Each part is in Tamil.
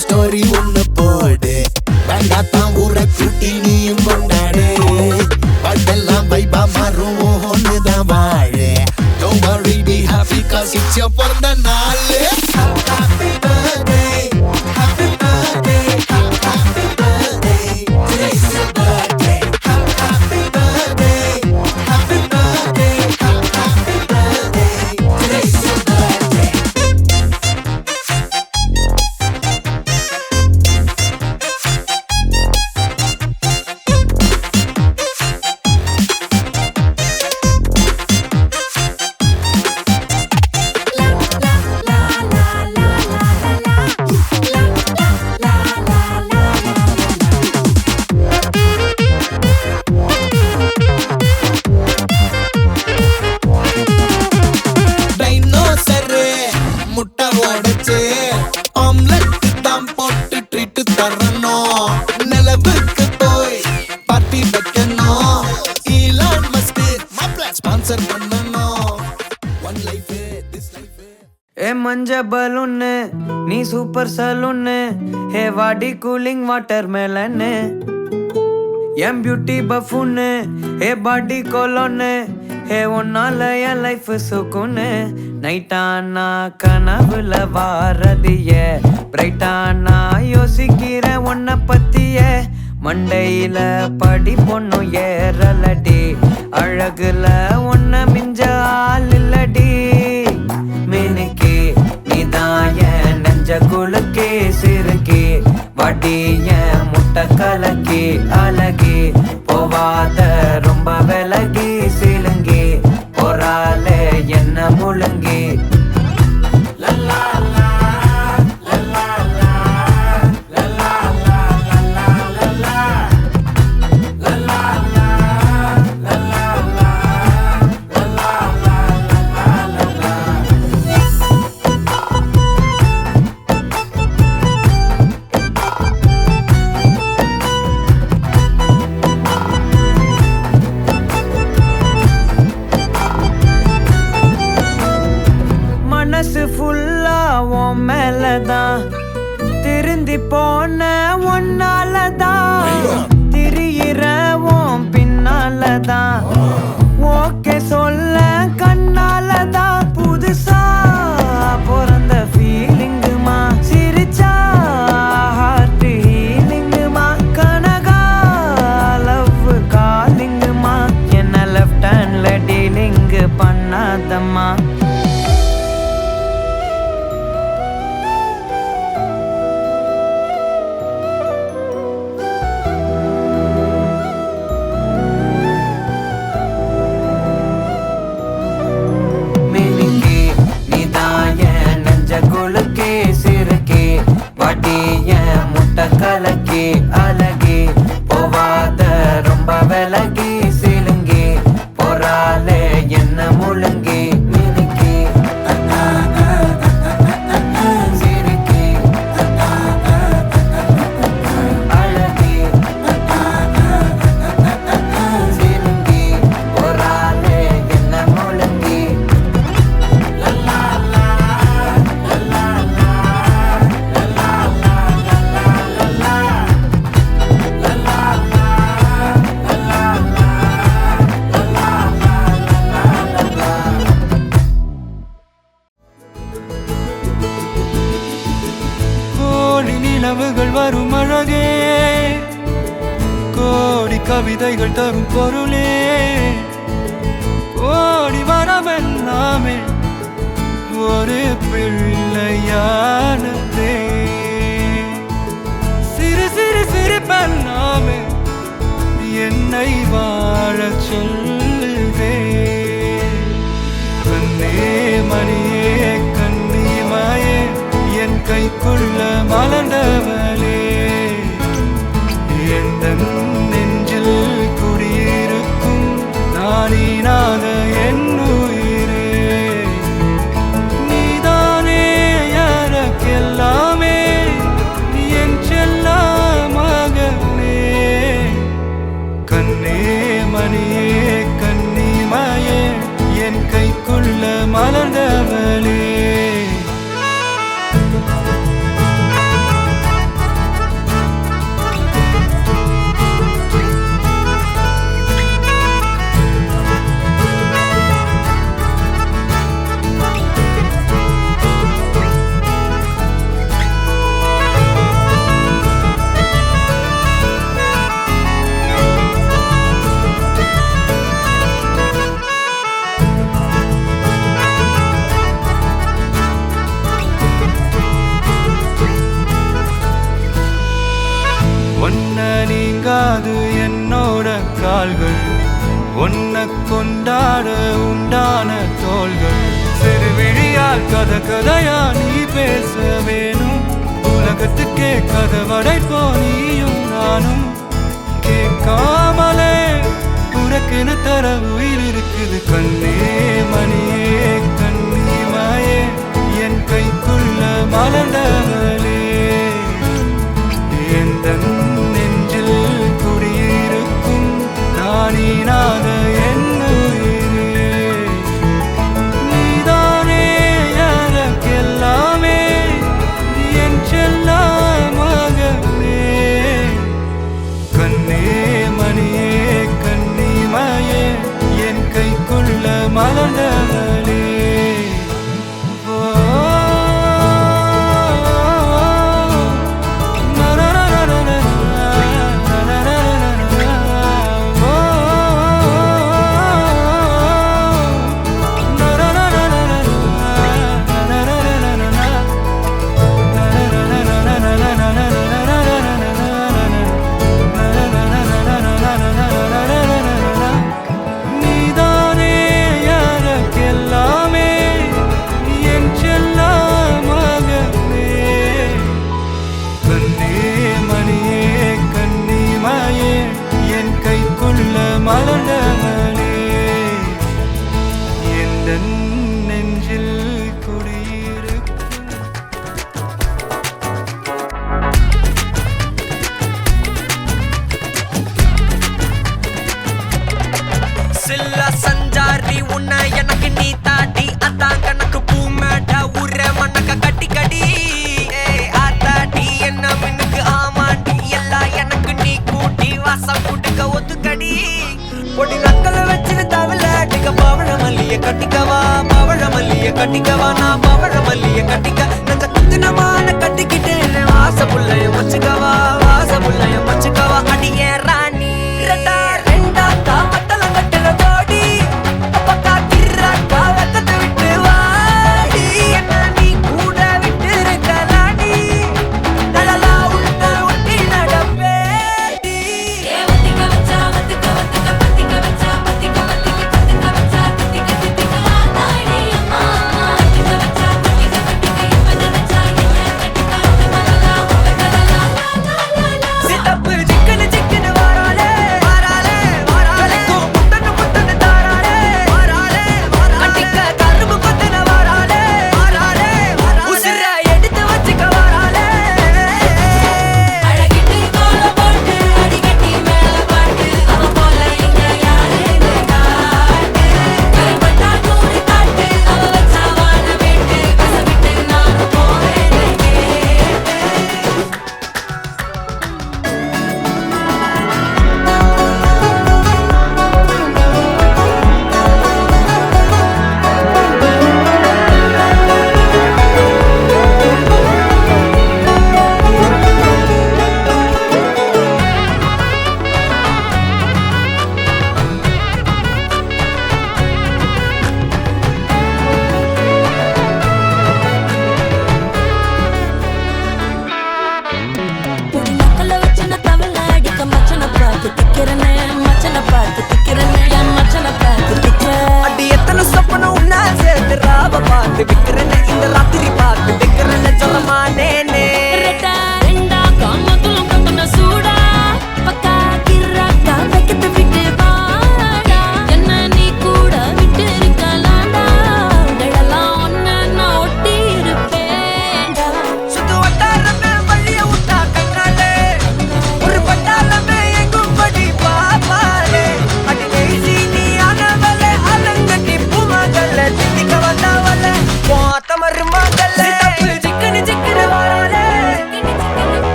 ஸ்டோரி ஒண்ணு போடு வேண்டாத்தான் ஊரை கூட்டி நீயும் கொண்டாடு பாட்டெல்லாம் வைபா மாறும் ஒண்ணுதான் வாழு Don't worry be happy cause it's your பிறந்த நாள் Happy birthday Happy birthday Happy birthday Today's your birthday Happy birthday Happy birthday Happy birthday Today's your birthday முட்டை உடைச்சு ஆம்லெட் தான் போட்டு ட்ரீட் தரணும் நிலவுக்கு போய் பார்ட்டி வைக்கணும் ஈலான் மஸ்க் மாப்ள ஸ்பான்சர் பண்ணணும் ஒன் லைஃப் திஸ் லைஃப் ஏ மஞ்ச பலூன்னு நீ சூப்பர் சலூன்னு ஹே வாடி கூலிங் வாட்டர் மேலன்னு என் பியூட்டி பஃபுன்னு ஹே பாடி கொலோன்னு ஹே ஒன்னால என் லைஃப் சுக்குன்னு நைட்டானா கனவுல வாரதிய பிரைட்டானா யோசிக்கிற உன்னை பத்திய மண்டையில படி பொண்ணும் ஏறலடி அழகுல உன்னை மிஞ்ச ஆள் இல்லடி மினுக்கி நீதான் என் நெஞ்ச குலுக்கி சிறுக்கி வடி என் முட்டை கலக்கி அழகி போவாத ரொம்ப விலகி சிலுங்கி போறாலே என்ன முழுங்கி மனசு ஃபுல்லா உன் மேலதான் திருந்தி போன ஒன்னாலதான் திரியிற உன் பின்னாலதான் ஓகே சொல்ல கண்ணாலதான் புதுசா பிறந்த ஃபீலிங்குமா சிரிச்சா ஹார்ட் ஹீலிங்குமா கனகா லவ் காலிங்குமா என்ன லெஃப்ட் ஹேண்ட்ல டீலிங் பண்ணாதம்மா குலுக்கி சிறுக்கி வடிய முட்டை கலக்கி அழகி போவாத ரொம்ப விலகி சிலுங்கி போறாலே என்ன முழுங்கி மினுக்கி சிறுக்கி அழகி சிலுங்கி போறாலே என்ன முழுங்கி நிலவுகள் வரும் அழகே கோடி கவிதைகள் தரும் பொருளே கோடி வரமெல்லாமே ஒரு பிள்ளையானதே சிறு சிறு சிரிப்பெல்லாமே என்னை வாழச் சொல்லுதே கண்ணே மணியே கண்ணிமாயே என் கைக்குள்ள மலர்ந்தவளே எந்த நெஞ்சில் குடியிருக்கும் நானீனாக என் உயிரே நீதானே எனக்கெல்லாமே என் செல்ல மகனே கண்ணே மணியே கண்ணிமாயே என் கைக்குள்ள மலர்ந்தவளே கதையா நீ பேச வேணும். உலகத்துக்கே கதவடைப்போ நீயும் நானும். கேட்காமலே உனக்கென தர உயிர் இருக்குது. கண்ணே மணியே கண்ணிமாயே என் கைக்குள்ள மலர்ந்தவளே, எந்த நெஞ்சில் குடியிருக்கும் நானீனாக என் உயிரே. நீதானே எனக்கெல்லாமே, என் செல்ல மகனே. கண்ணே மணியே கண்ணிமாயே என் கைக்குள்ள மலர்ந்தவளே. மலர்ந்தவளே, எந்த நெஞ்சில் குடியிருக்கும். சில்லா சஞ்சாரி உன்னை எனக்கு நீ தாடி, அதான் கணக்கு பூமேட உர மண்ணக்க கட்டி கடி. ஆத்தாடி என்ன மின்னுக்கு ஆமாண்டி, எல்லாம் எனக்கு நீ கூட்டி வாசம் கூட்டுக்க ஒத்துக்கடி. பொடி நக்கல வச்சு தவள அடிக்க பவழ மல்லிய கட்டிக்கவா, பவழ மல்லிய கட்டிக்கவா, நான் பவழ மல்லிய கட்டிக்க. நஞ்ச குத்தினமான கட்டிக்கிட்டு வாச புள்ளைய வச்சுக்கவா, வாச புள்ளைய வச்சுக்கவா. அடியே ராணி ரெண்டா ரெண்டா தாமத்தல கட்டுல தோடி, பக்கா கிராக்கா வெக்கத்தை விட்டு வாடி. என்ன நீ கூட விட்டு இருக்கலாடி, நலலா உள்ள ஒட்டி நடப்பேடி. Bye.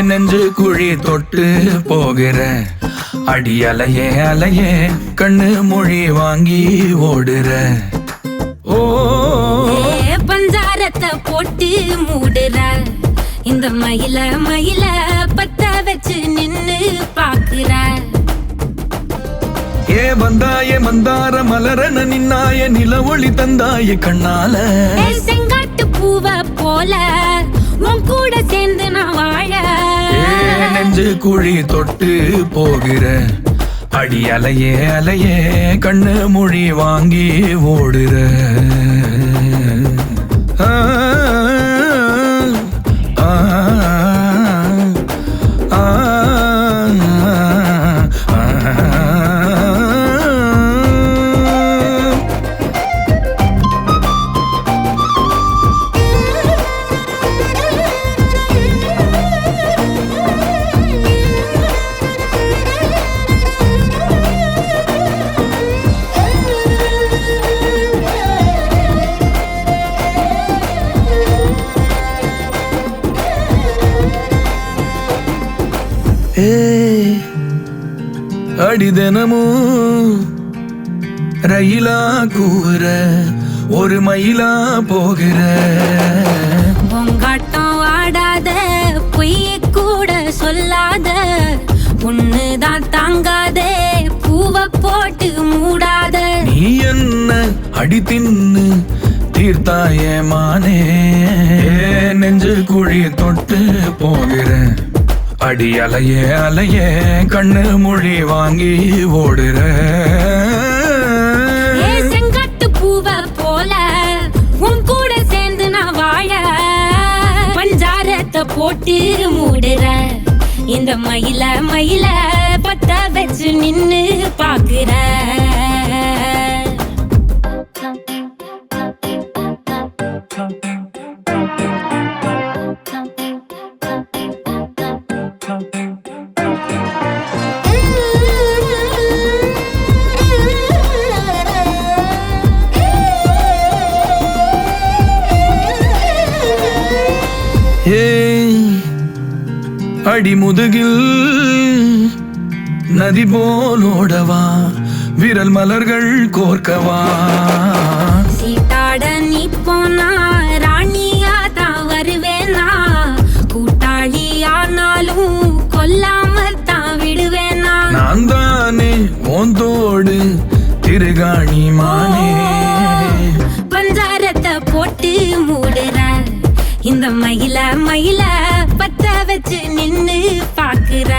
நெஞ்சு குழி தொட்டு போகிற அடி அலையே அலையே கண்ணு மொழி வாங்கி ஓடுற ஓ பஞ்சாரத்தை போட்டு மூடுற இந்த மயில மயில பத்த வச்சு நின்னு பாக்குற ஏ வந்தாய மந்தார மலரன நின்னாய நில ஒளி தந்தாய கண்ணால செங்காட்டு பூவ போல உன் கூட சேர்ந்து நான் வாழ நெஞ்சு குழி தொட்டு போகிற அடி அலையே அலையே கண்ணு மொழி வாங்கி ஓடுற ஆ, ஆ, ஆ, அடி தினமும் ரயிலா கூற ஒரு மயிலா போகிற பொங்காட்டம் ஆடாத பொய்ய கூட சொல்லாத பொண்ணுதான் தாங்காதே பூவ போட்டு மூடாத நீ என்ன அடி தின்னு தீர்த்தாய மானே நெஞ்சு குழி தொட்டு போகிற அடி அலையே அலையே கண்ணு மொழி வாங்கி ஓடுற செங்காட்டு பூவ போல உன் கூட சேர்ந்து நான் வாழ பஞ்சாரத்தை போட்டு மூடுற இந்த மயில மயில பத்த வச்சு நின்னு பாக்குற அடி முதுகில் நதி போலோடவா விரல் மலர்கள் கோர்க்கவா சீட்டாட நீ போனா ராணியா தான் வருவேனா கூட்டாளி ஆனாலும் கொல்லாம தான் விடுவேனா நான் தானே ஓந்தோடு திருகாணி மானே பஞ்சாரத்தை போட்டு மூடுற இந்த மயில மயில பத்த வச்சு நின்னு பாக்குற